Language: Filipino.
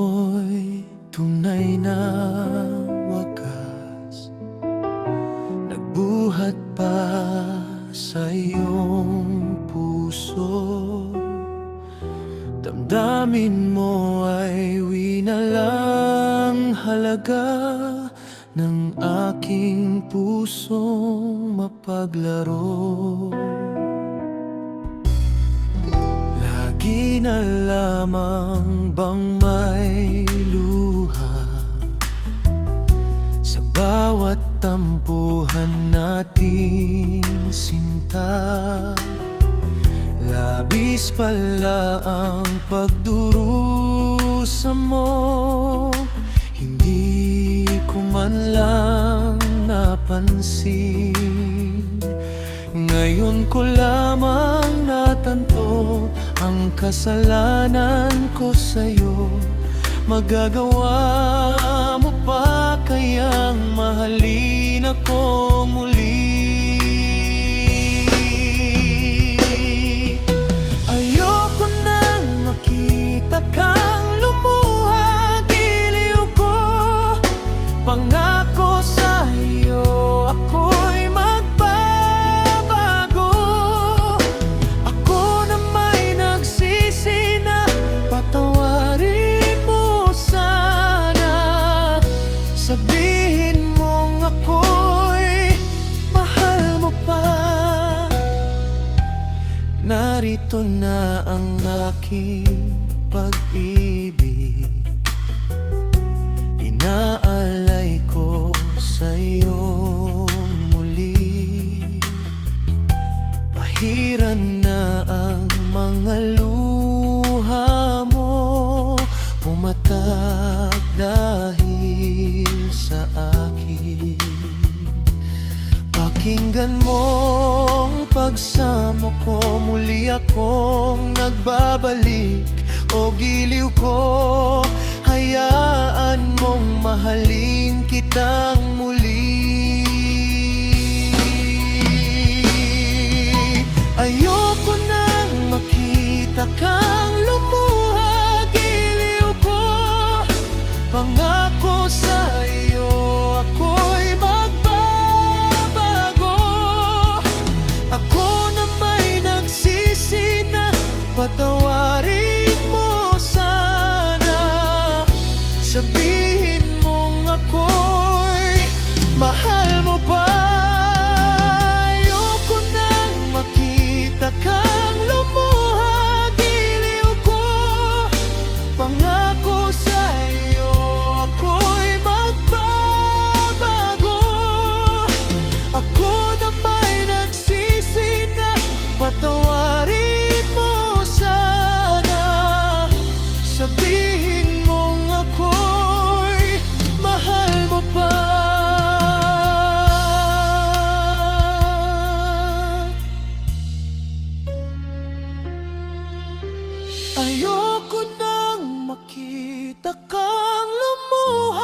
mo'y tunay na wagas, nagbuhat pa sa iyong puso. Damdamin mo ay winalang halaga ng aking pusong mapaglaro. Lagi na lamang bang may luha sa bawat tampuhan nating sinta? Labis pala ang pagdurusa mo, hindi ko man lang napansin. Ngayon ko lamang natanto ang kasalanan ko sa'yo. Magagawa mo pa kayang mahalin ako muli? Ayoko nang makita kang lumuha, giliw ko. Pangako sa'yo ako'y magbabago. Ako na may nagsisi na patawarin mo sana. Sabihin mong ako'y mahal mo pa. Narito na ang aking pag-ibig, inaalay ko sa'yo muli. Pahiran na ang mga luha mo, pumatak dahil sa akin. Pakinggan mong pagsamo ko, muli akong nagbabalik. O giliw ko, hayaan mong mahalin kitang muli. Ayoko nang makita kang lumuha, giliw ko. Pangako sa'yo ako'y magbabago. Ako na may nagsisi na patawarin mo sana. Sabihin mong ako'y mahal mo pa. Ayoko nang makita kang lumuha, giliw ko. Pangako sa'yo ako'y magbabago. Ako na may nagsisi na patawarin mo sana. Sabihin mong ako'y mahal mo pa. Ayoko nang makita kang lumuha,